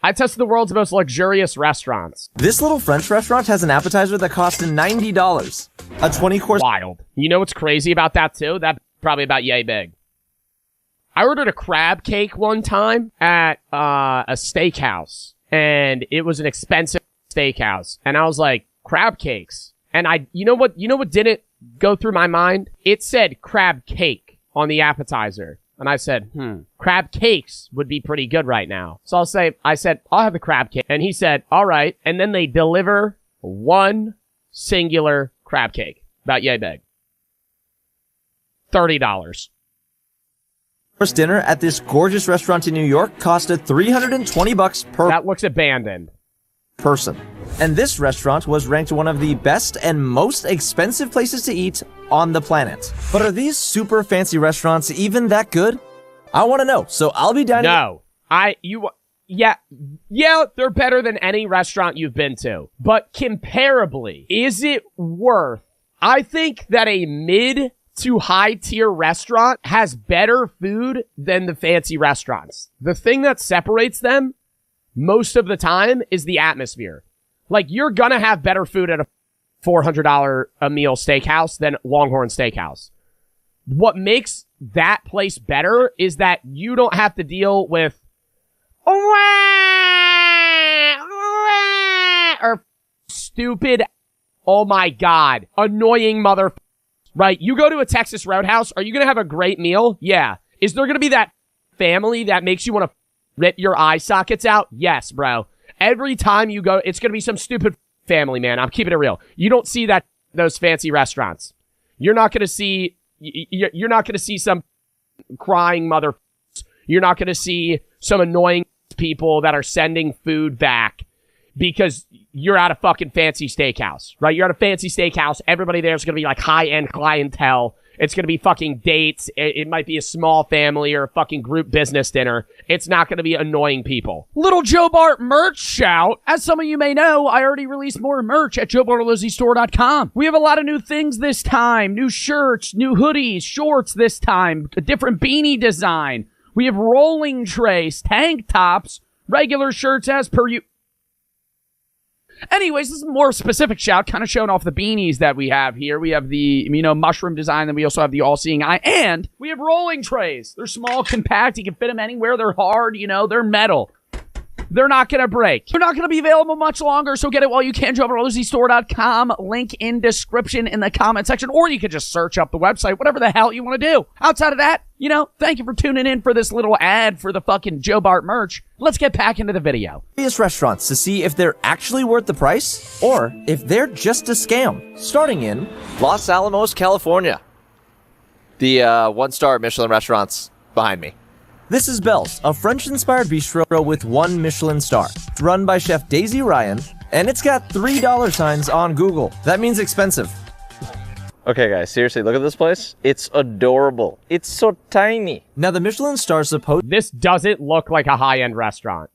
I tested the world's most luxurious restaurants. This little French restaurant has an appetizer that cost $90. A 20-course... Wild. You know what's crazy about that, too? That's probably about yay big. I ordered a crab cake one time at a steakhouse, and it was an expensive steakhouse. And I was like, crab cakes. And you know what didn't go through my mind? It said crab cake on the appetizer. And I said, crab cakes would be pretty good right now. So I said, I'll have the crab cake. And he said, all right. And then they deliver one singular crab cake. About yay big. $30. First dinner at this gorgeous restaurant in New York costed $320 per That looks abandoned. person. And this restaurant was ranked one of the best and most expensive places to eat on the planet. But are these super fancy restaurants even that good? I want to know, so I'll be dining... No. Yeah, they're better than any restaurant you've been to. But comparably, is it worth... I think that a mid to high tier restaurant has better food than the fancy restaurants. The thing that separates them most of the time is the atmosphere. Like, you're gonna have better food at a $400 a meal steakhouse than Longhorn Steakhouse. What makes that place better is that you don't have to deal with or stupid, oh my god, annoying mother, right? You go to a Texas Roadhouse, are you gonna have a great meal? Yeah. Is there gonna be that family that makes you want to rip your eye sockets out? Yes, bro. Every time you go, it's gonna be some stupid family, man. I'm keeping it real. You don't see that those fancy restaurants. You're not gonna see some crying mother. You're not gonna see some annoying people that are sending food back because you're at a fucking fancy steakhouse, right? You're at a fancy steakhouse. Everybody there is going to be like high-end clientele. It's going to be fucking dates. It might be a small family or a fucking group business dinner. It's not going to be annoying people. Little Joe Bart merch shout. As some of you may know, I already released more merch at JoeBartolossiStore.com. We have a lot of new things this time. New shirts, new hoodies, shorts this time. A different beanie design. We have rolling trays, tank tops, regular shirts as per you. Anyways, this is a more specific shout, kind of showing off the beanies that we have here. We have the, mushroom design, then we also have the all-seeing eye, and we have rolling trays. They're small, compact, you can fit them anywhere. They're hard, they're metal. They're not going to break. They're not going to be available much longer, so get it while you can. JoeBartolossiStore.com. Link in description in the comment section, or you could just search up the website, whatever the hell you want to do. Outside of that, thank you for tuning in for this little ad for the fucking Joe Bart merch. Let's get back into the video. Various restaurants to see if they're actually worth the price or if they're just a scam. Starting in Los Alamos, California. The one-star Michelin restaurants behind me. This is Bell's, a French-inspired bistro with 1 Michelin star. It's run by Chef Daisy Ryan, and it's got $3 signs on Google. That means expensive. Okay, guys, seriously, look at this place. It's adorable. It's so tiny. Now, the Michelin star supposed... This doesn't look like a high-end restaurant.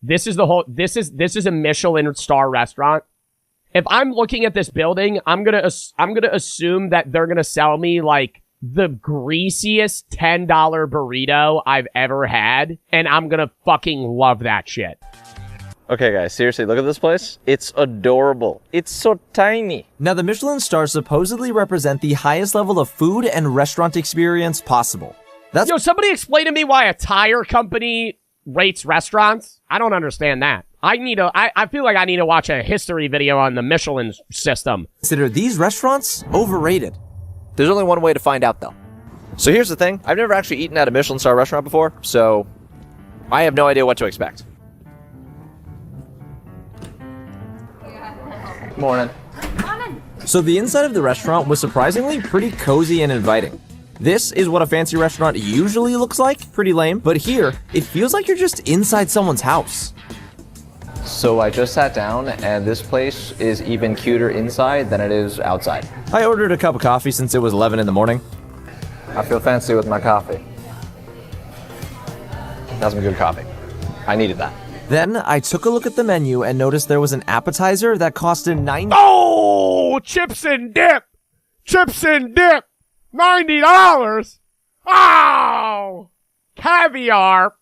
This is a Michelin star restaurant. If I'm looking at this building, I'm gonna assume that they're gonna sell me like the greasiest $10 burrito I've ever had, and I'm gonna fucking love that shit. Okay, guys, seriously, look at this place. It's adorable. It's so tiny. Now, the Michelin stars supposedly represent the highest level of food and restaurant experience possible. Yo, somebody explain to me why a tire company rates restaurants? I don't understand that. I feel like I need to watch a history video on the Michelin system. Consider these restaurants overrated. There's only one way to find out, though. So here's the thing. I've never actually eaten at a Michelin star restaurant before, so I have no idea what to expect. Morning. So the inside of the restaurant was surprisingly pretty cozy and inviting. This is what a fancy restaurant usually looks like. Pretty lame, but here, it feels like you're just inside someone's house. So I just sat down, and this place is even cuter inside than it is outside. I ordered a cup of coffee since it was 11 in the morning. I feel fancy with my coffee. That's some good coffee. I needed that. Then I took a look at the menu and noticed there was an appetizer that costed $90. Oh, chips and dip! Chips and dip! $90! Oh! Caviar!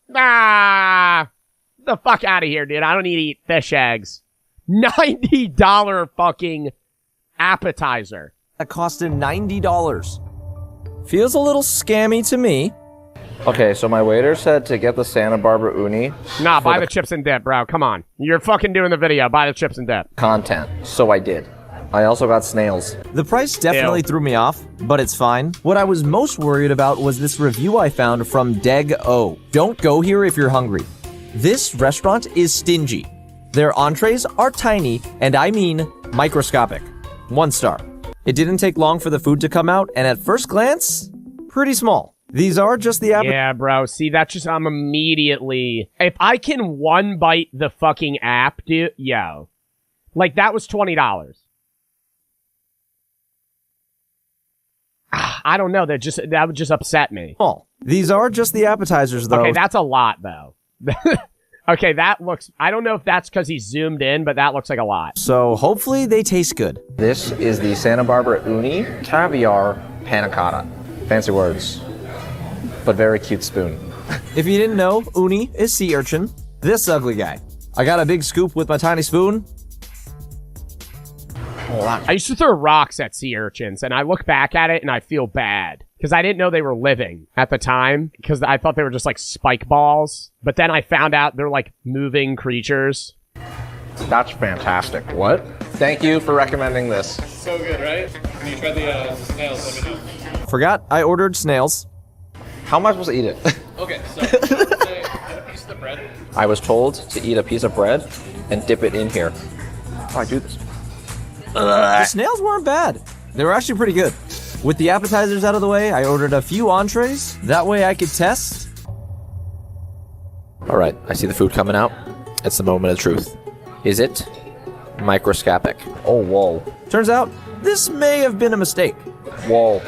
The fuck out of here, dude. I don't need to eat fish eggs. $90 fucking appetizer. That costed $90. Feels a little scammy to me. Okay, so my waiter said to get the Santa Barbara uni Nah, buy the chips and dip, bro. Come on. You're fucking doing the video. Buy the chips and dip. content, so I did. I also got snails. The price definitely Ew. threw me off, but it's fine. What I was most worried about was this review I found from Deg O. Don't go here if you're hungry. This restaurant is stingy. Their entrees are tiny, and I mean microscopic. 1 star. It didn't take long for the food to come out, and at first glance, pretty small. These are just the Yeah, bro. See, that's just, I'm immediately... If I can one bite the fucking app, dude, yo. Like, that was $20. I don't know. That would just upset me. small. These are just the appetizers, though. Okay, that's a lot, though. Okay, that looks... I don't know if that's because he's zoomed in, but that looks like a lot. So hopefully they taste good. This is the Santa Barbara uni caviar panna cotta. Fancy words, but very cute spoon. If you didn't know, uni is sea urchin. This ugly guy. I got a big scoop with my tiny spoon. I used to throw rocks at sea urchins, and I look back at it and I feel bad. Because I didn't know they were living at the time, because I thought they were just like spike balls. But then I found out they're like moving creatures. That's fantastic. What? Thank you for recommending this. So good, right? When you try the snails, let me know. Forgot I ordered snails. How am I supposed to eat it? Okay, so get a piece of the bread. I was told to eat a piece of bread and dip it in here. How do I do this? The snails weren't bad. They were actually pretty good. With the appetizers out of the way, I ordered a few entrees. That way I could test. All right, I see the food coming out. It's the moment of truth. Is it microscopic? Oh, whoa. Turns out, this may have been a mistake. Whoa.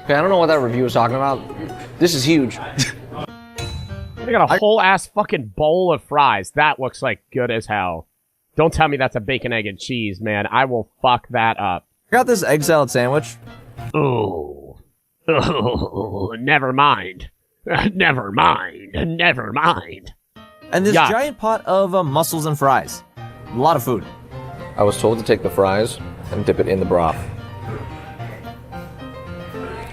Okay, I don't know what that review was talking about. This is huge. They got a whole ass fucking bowl of fries. That looks like good as hell. Don't tell me that's a bacon, egg, and cheese, man. I will fuck that up. I got this egg salad sandwich. Oh. Oh, never mind. Never mind. Never mind. And this Yuck. giant pot of mussels and fries. A lot of food. I was told to take the fries and dip it in the broth.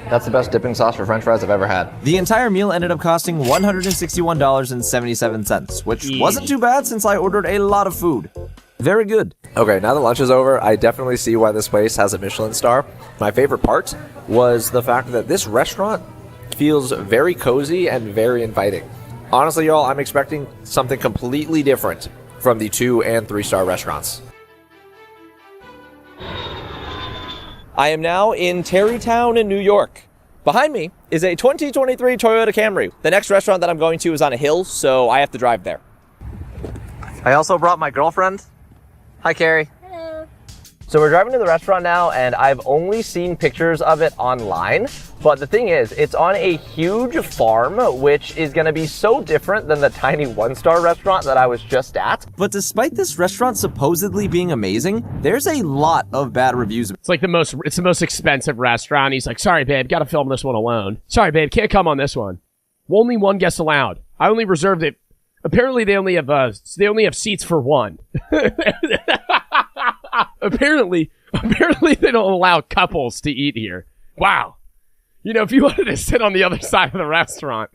That's the best dipping sauce for french fries I've ever had. The entire meal ended up costing $161.77, which wasn't too bad since I ordered a lot of food. Very good. Okay, now that lunch is over, I definitely see why this place has a Michelin star. My favorite part was the fact that this restaurant feels very cozy and very inviting. Honestly, y'all, I'm expecting something completely different from the 2- and 3-star restaurants. I am now in Tarrytown in New York. Behind me is a 2023 Toyota Camry. The next restaurant that I'm going to is on a hill, so I have to drive there. I also brought my girlfriend. Hi, Carrie. Hello. So we're driving to the restaurant now, and I've only seen pictures of it online. But the thing is, it's on a huge farm, which is going to be so different than the tiny 1-star restaurant that I was just at. But despite this restaurant supposedly being amazing, there's a lot of bad reviews. It's like it's the most expensive restaurant. He's like, sorry, babe, gotta film this one alone. Sorry, babe, can't come on this one. Only one guest allowed. I only reserved it. Apparently they only have seats for one. Apparently they don't allow couples to eat here. Wow. You know, if you wanted to sit on the other side of the restaurant,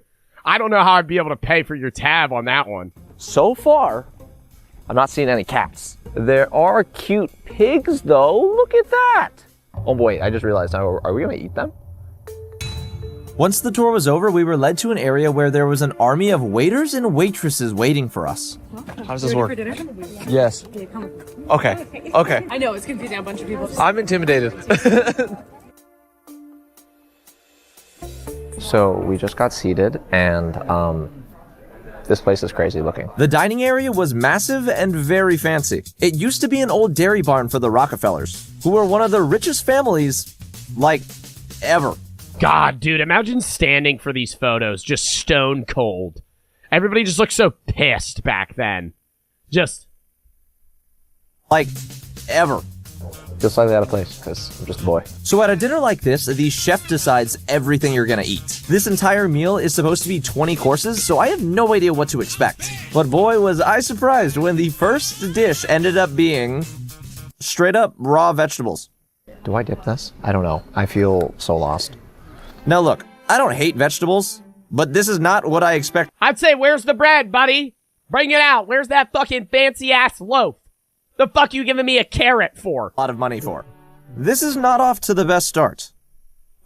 I don't know how I'd be able to pay for your tab on that one. So far, I'm not seeing any cats. There are cute pigs, though. Look at that. Oh, boy, I just realized, are we going to eat them? Once the tour was over, we were led to an area where there was an army of waiters and waitresses waiting for us. How does this work? Yes. Okay. Okay. I know, it's confusing a bunch of people. I'm intimidated. So we just got seated, and this place is crazy looking. The dining area was massive and very fancy. It used to be an old dairy barn for the Rockefellers, who were one of the richest families, like, ever. God, dude, imagine standing for these photos just stone cold. Everybody just looked so pissed back then. Just Like, ever. Feel slightly out of place because I'm just a boy. So at a dinner like this, the chef decides everything you're gonna eat. This entire meal is supposed to be 20 courses, so I have no idea what to expect. But boy, was I surprised when the first dish ended up being straight up raw vegetables. Do I dip this? I don't know. I feel so lost. Now look, I don't hate vegetables, but this is not what I expect. I'd say, where's the bread, buddy? Bring it out. Where's that fucking fancy-ass loaf? The fuck you giving me a carrot for? A lot of money for. This is not off to the best start.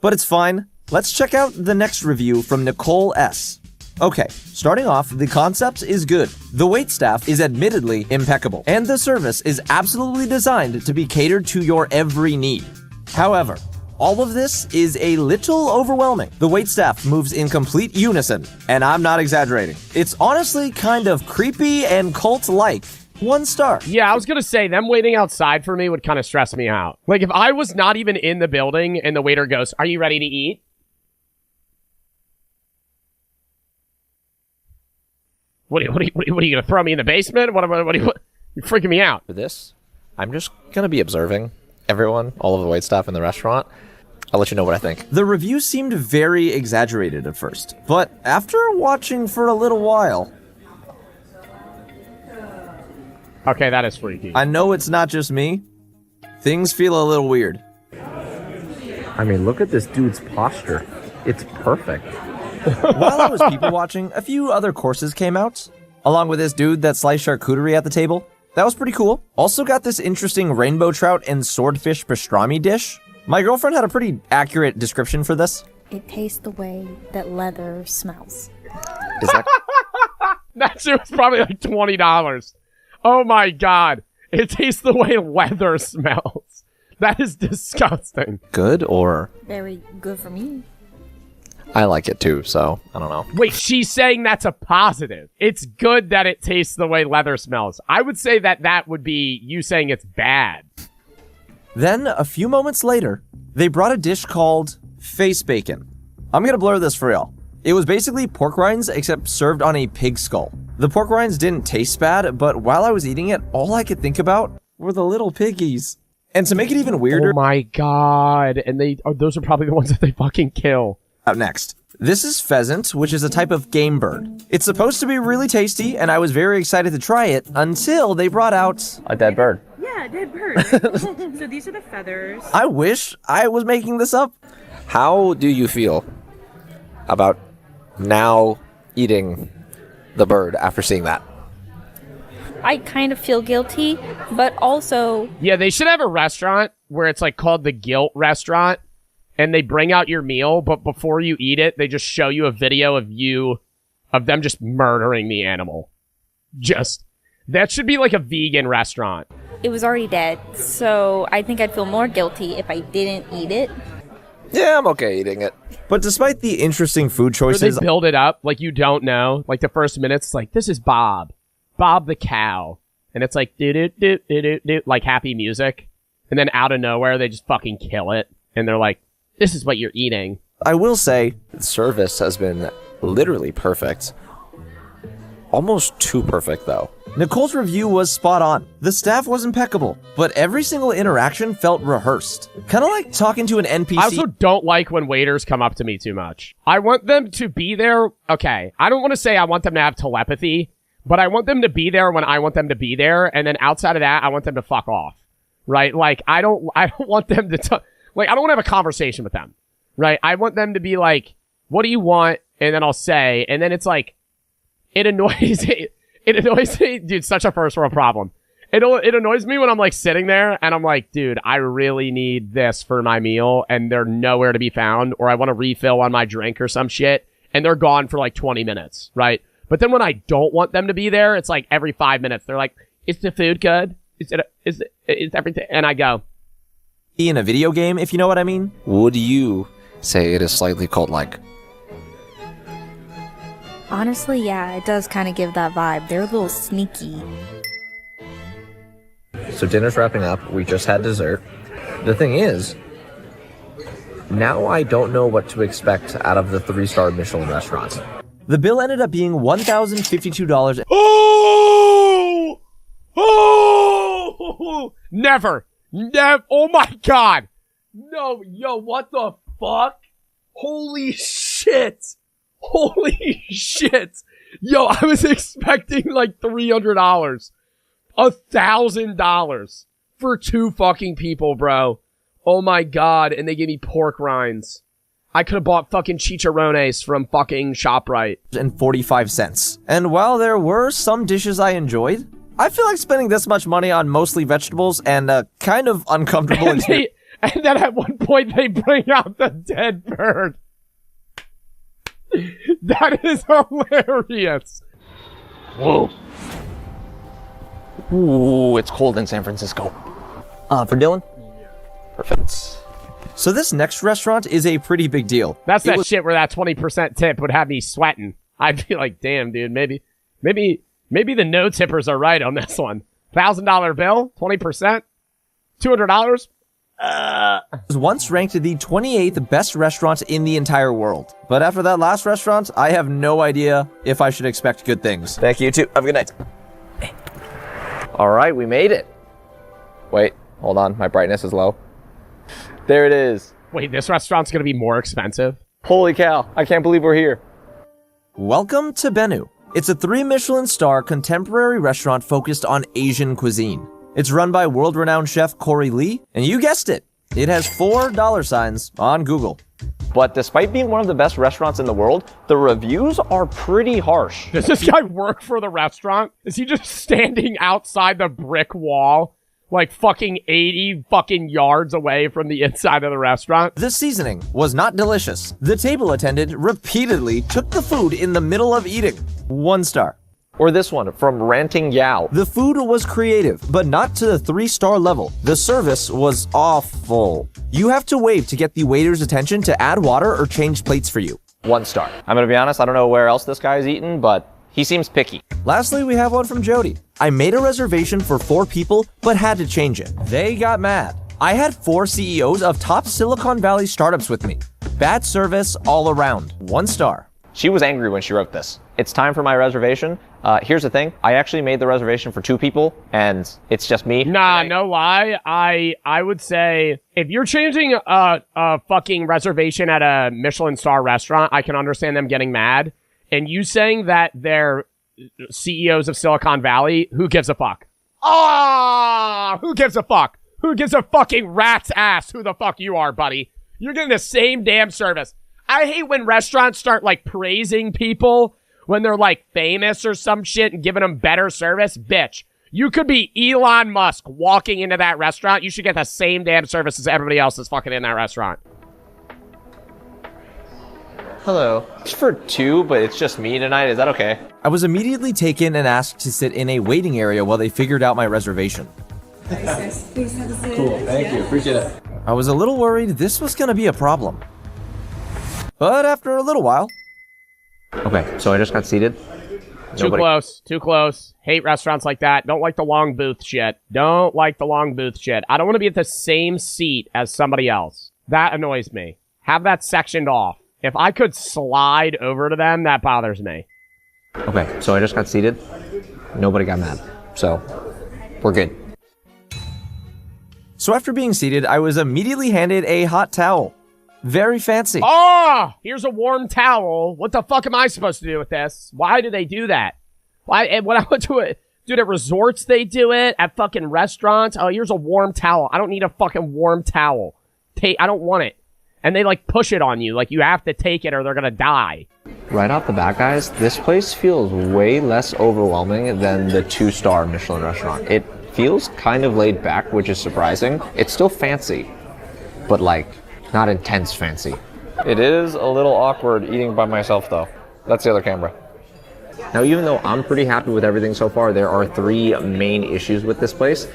But it's fine. Let's check out the next review from Nicole S. Okay, starting off, the concept is good. The waitstaff is admittedly impeccable, and the service is absolutely designed to be catered to your every need. However, all of this is a little overwhelming. The waitstaff moves in complete unison, and I'm not exaggerating. It's honestly kind of creepy and cult-like. 1 star. Yeah, I was gonna say, them waiting outside for me would kind of stress me out. Like, if I was not even in the building and the waiter goes, are you ready to eat? What are you gonna throw me in the basement? You're freaking me out. For this, I'm just going to be observing everyone, all of the waitstaff in the restaurant. I'll let you know what I think. The review seemed very exaggerated at first, but after watching for a little while, Okay, that is freaky. I know it's not just me. Things feel a little weird. I mean, look at this dude's posture. It's perfect. While I was people watching, a few other courses came out, along with this dude that sliced charcuterie at the table. That was pretty cool. Also got this interesting rainbow trout and swordfish pastrami dish. My girlfriend had a pretty accurate description for this. It tastes the way that leather smells. Is that That shit was probably like $20. Oh my god. It tastes the way leather smells. That is disgusting. good or? Very good for me. I like it too, so I don't know. Wait, she's saying that's a positive. It's good that it tastes the way leather smells. I would say that would be you saying it's bad. Then, a few moments later, they brought a dish called face bacon. I'm gonna blur this for y'all. It was basically pork rinds except served on a pig skull. The pork rinds didn't taste bad, but while I was eating it, all I could think about were the little piggies. And to make it even weirder, Oh my god. And those are probably the ones that they fucking kill. out next. This is pheasant, which is a type of game bird. It's supposed to be really tasty, and I was very excited to try it until they brought out... A dead bird. Yeah, dead bird. So these are the feathers. I wish I was making this up. How do you feel about now eating the bird after seeing that? I kind of feel guilty, but also Yeah, they should have a restaurant where it's like called the Guilt Restaurant, and they bring out your meal, but before you eat it, they just show you a video of them just murdering the animal. That should be like a vegan restaurant. it was already dead. So I think I'd feel more guilty if I didn't eat it. Yeah, I'm okay eating it. But despite the interesting food Where they choices, build it up like you don't know. Like the first minutes, it's like, this is Bob the cow. And it's like, do like happy music. And then out of nowhere, they just fucking kill it. And they're like, this is what you're eating. I will say, The service has been literally perfect. Almost too perfect, though. Nicole's review was spot on. The staff was impeccable, but every single interaction felt rehearsed. Kind of like talking to an NPC. I also don't like when waiters come up to me too much. I want them to be there. Okay. I don't want to say I want them to have telepathy, but I want them to be there when I want them to be there. And then outside of that, I want them to fuck off. Right? Like, I don't want them to, I don't want to have a conversation with them. Right? I want them to be like, what do you want? And then I'll say, and then it's like, it annoys me, dude, such a first world problem. It annoys me when I'm like sitting there and I'm like, dude, I really need this for my meal and they're nowhere to be found, or I want to refill on my drink or some shit and they're gone for like 20 minutes, right? But then when I don't want them to be there, it's like every 5 minutes they're like, is the food good? Is everything? And I go, in a video game, if you know what I mean. Would you say it is slightly cult-like? Honestly, yeah, it does kind of give that vibe. They're a little sneaky. So dinner's wrapping up. We just had dessert. The thing is, now I don't know what to expect out of the 3-star Michelin restaurants. The bill ended up being $1,052. oh, never, Oh my god. No, yo, what the fuck? Holy shit. Holy shit. Yo, I was expecting like $300. $1,000 for 2 fucking people, bro. Oh my god. And they gave me pork rinds. I could have bought fucking chicharrones from fucking ShopRite. And 45 cents. And while there were some dishes I enjoyed, I feel like spending this much money on mostly vegetables and a kind of uncomfortable experience. And then at one point they bring out the dead bird. That is hilarious. Whoa. Ooh, it's cold in San Francisco. For Dylan? Perfect. So this next restaurant is a pretty big deal. That's that shit where that 20% tip would have me sweating. I'd be like, damn, dude, maybe the no tippers are right on this one. $1,000 bill, 20%, $200. Was once ranked the 28th best restaurant in the entire world. But after that last restaurant, I have no idea if I should expect good things. Thank you, too. Have a good night. All right, we made it. Wait, hold on. My brightness is low. There it is. Wait, this restaurant's gonna be more expensive? Holy cow. I can't believe we're here. Welcome to Bennu. It's a 3 Michelin star contemporary restaurant focused on Asian cuisine. It's run by world-renowned chef Corey Lee, and you guessed it, it has $4 on Google. But despite being one of the best restaurants in the world, the reviews are pretty harsh. Does this guy work for the restaurant? Is he just standing outside the brick wall, like fucking 80 fucking yards away from the inside of the restaurant? The seasoning was not delicious. The table attendant repeatedly took the food in the middle of eating. 1 star. Or this one from Ranting Yao. The food was creative, but not to the 3-star level. The service was awful. You have to wave to get the waiter's attention to add water or change plates for you. 1 star. I'm gonna be honest, I don't know where else this guy's eaten, but he seems picky. Lastly, we have one from Jody. I made a reservation for 4 people, but had to change it. They got mad. I had 4 CEOs of top Silicon Valley startups with me. Bad service all around. 1 star. She was angry when she wrote this. It's time for my reservation. Here's the thing. I actually made the reservation for 2 people, and it's just me. Nah, no lie. I would say if you're changing a fucking reservation at a Michelin star restaurant, I can understand them getting mad. And you saying that they're CEOs of Silicon Valley, who gives a fuck? Ah, who gives a fuck? Who gives a fucking rat's ass who the fuck you are, buddy? You're getting the same damn service. I hate when restaurants start like praising people when they're like famous or some shit and giving them better service. Bitch, you could be Elon Musk walking into that restaurant. You should get the same damn service as everybody else that's fucking in that restaurant. Hello. It's for 2, but it's just me tonight. Is that okay? I was immediately taken and asked to sit in a waiting area while they figured out my reservation. Cool. Thank you. Appreciate it. I was a little worried this was gonna be a problem. But after a little while... Okay, so I just got seated. Too close. Hate restaurants like that. Don't like the long booth shit. I don't want to be at the same seat as somebody else. That annoys me. Have that sectioned off. If I could slide over to them, that bothers me. Okay, so I just got seated. Nobody got mad. So, we're good. So after being seated, I was immediately handed a hot towel. Very fancy. Oh, here's a warm towel. What the fuck am I supposed to do with this? Why do they do that? Why? When I went to it, dude, at resorts they do it. At fucking restaurants. Oh, here's a warm towel. I don't need a fucking warm towel. I don't want it. And they like push it on you. Like you have to take it or they're gonna die. Right off the bat, guys, this place feels way less overwhelming than the 2-star Michelin restaurant. It feels kind of laid back, which is surprising. It's still fancy, but like not intense fancy. It is a little awkward eating by myself though. That's the other camera. Now, even though I'm pretty happy with everything so far, there are 3 main issues with this place.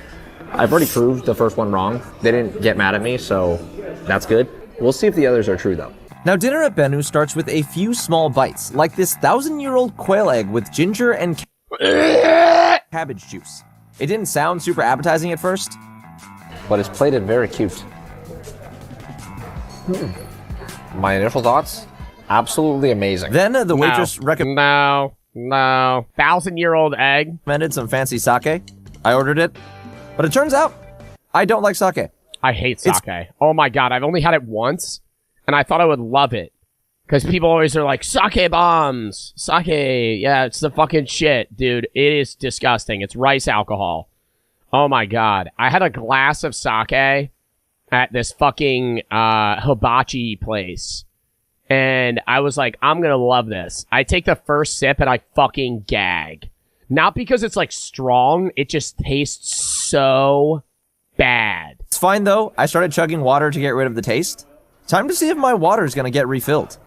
I've already proved the first one wrong. They didn't get mad at me, so that's good. We'll see if the others are true though. Now, dinner at Bennu starts with a few small bites, like this 1,000-year-old quail egg with ginger and cabbage juice. It didn't sound super appetizing at first, But it's plated very cute. My initial thoughts? Absolutely amazing. then the waitress recommended No. 1,000-year-old egg. some fancy sake. I ordered it, but it turns out I don't like sake. I hate sake. Oh my god, I've only had it once, and I thought I would love it. Because people always are like, sake bombs! Sake, yeah, it's the fucking shit, dude. It is disgusting. It's rice alcohol. Oh my god. I had a glass of sake at this fucking hibachi place. And I was like, I'm gonna love this. I take the first sip and I fucking gag. Not because it's like strong, it just tastes so bad. It's fine though. I started chugging water to get rid of the taste. Time to see if my water is gonna get refilled.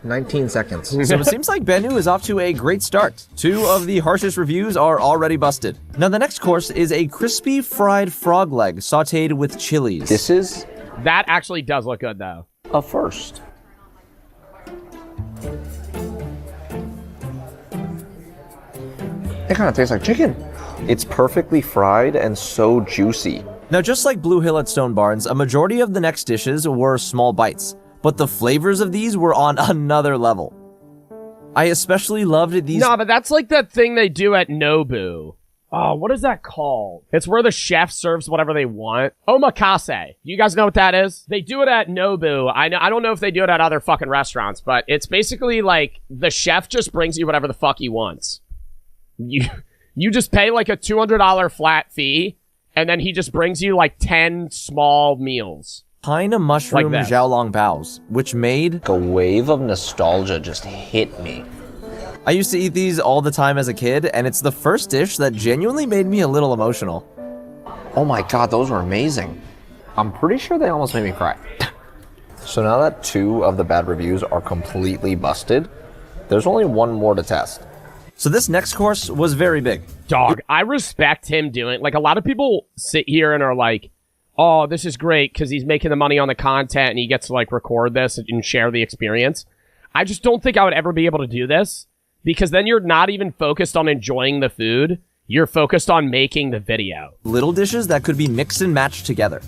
19 seconds. So it seems like Bennu is off to a great start. 2 of the harshest reviews are already busted. Now the next course is a crispy fried frog leg sauteed with chilies. This is That actually does look good though. a first. It kind of tastes like chicken. It's perfectly fried and so juicy. Now just like Blue Hill at Stone Barns, a majority of the next dishes were small bites, but the flavors of these were on another level. I especially loved these. No, but that's like that thing they do at Nobu. Oh, what is that called? It's where the chef serves whatever they want. Omakase. You guys know what that is? They do it at Nobu. I don't know if they do it at other fucking restaurants, but it's basically like the chef just brings you whatever the fuck he wants. You just pay like a $200 flat fee, and then he just brings you like 10 small meals. Pine mushroom Like xiaolong baos, which made... A wave of nostalgia just hit me. I used to eat these all the time as a kid, and it's the first dish that genuinely made me a little emotional. Oh my god, those were amazing. I'm pretty sure they almost made me cry. So now that 2 of the bad reviews are completely busted, there's only 1 more to test. So this next course was very big. Dog, I respect him doing... Like, a lot of people sit here and are like, oh, this is great because he's making the money on the content and he gets to, like, record this and share the experience. I just don't think I would ever be able to do this because then you're not even focused on enjoying the food. You're focused on making the video. Little dishes that could be mixed and matched together.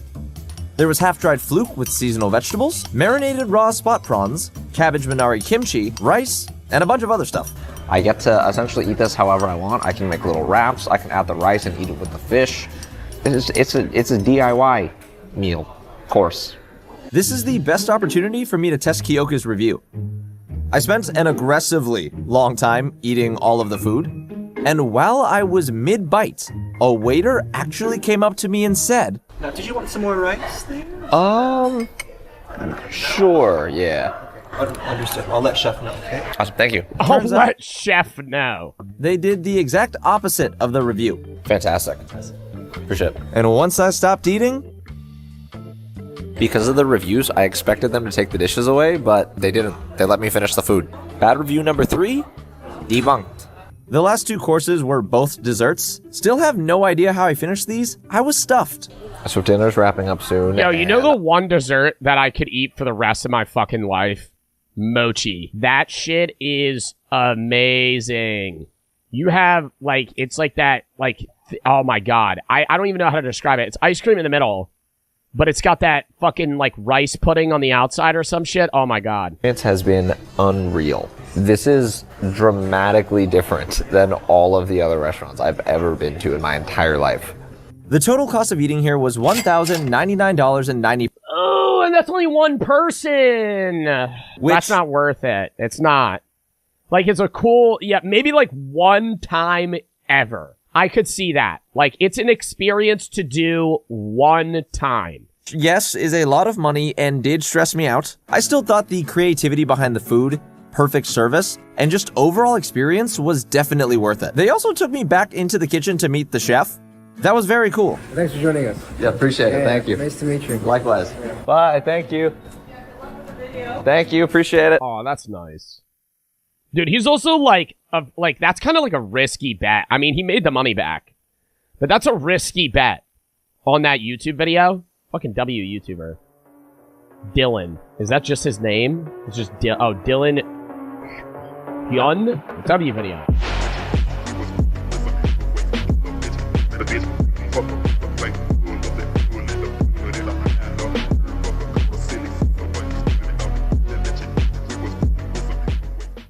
There was half-dried fluke with seasonal vegetables, marinated raw spot prawns, cabbage minari kimchi, rice, and a bunch of other stuff. I get to essentially eat this however I want. I can make little wraps. I can add the rice and eat it with the fish. It's a DIY meal course. This is the best opportunity for me to test Kyoka's review. I spent an aggressively long time eating all of the food, and while I was mid-bite, a waiter actually came up to me and said, Now, did you want some more rice there? Sure, yeah. Understood. I'll let Chef know, okay? Awesome, thank you. I'll Turns out- let Chef know. they did the exact opposite of the review. Fantastic. Appreciate it. And once I stopped eating, Because of the reviews, I expected them to take the dishes away, but they didn't. They let me finish the food. Bad review number 3, debunked. the last 2 courses were both desserts. Still have no idea how I finished these. I was stuffed. So dinner's wrapping up soon. Yo, you know and- the one dessert that I could eat for the rest of my fucking life? Mochi. That shit is amazing. You have, like, it's like that, like, oh my god. I don't even know how to describe it. It's ice cream in the middle, but it's got that fucking, like, rice pudding on the outside or some shit. Oh my god. It has been unreal. This is dramatically different than all of the other restaurants I've ever been to in my entire life. The total cost of eating here was $1,099.90. Oh, and that's only one person. Which- That's not worth it. It's not. Like, it's a cool, yeah, maybe like one time ever. I could see that. Like, it's an experience to do one time. Yes, is a lot of money and did stress me out. I still thought the creativity behind the food, perfect service, and just overall experience was definitely worth it. They also took me back into the kitchen to meet the chef. That was very cool. Thanks for joining us. Yeah, appreciate it. Thank you. Nice to meet you. Likewise. Bye. Thank you. Thank you. Appreciate it. Oh, that's nice. Dude, he's also like, that's kind of like a risky bet. I mean, he made the money back, but that's a risky bet on that YouTube video. Fucking W YouTuber. Dylan. Is that just his name? It's just, Dylan Hyun? W video.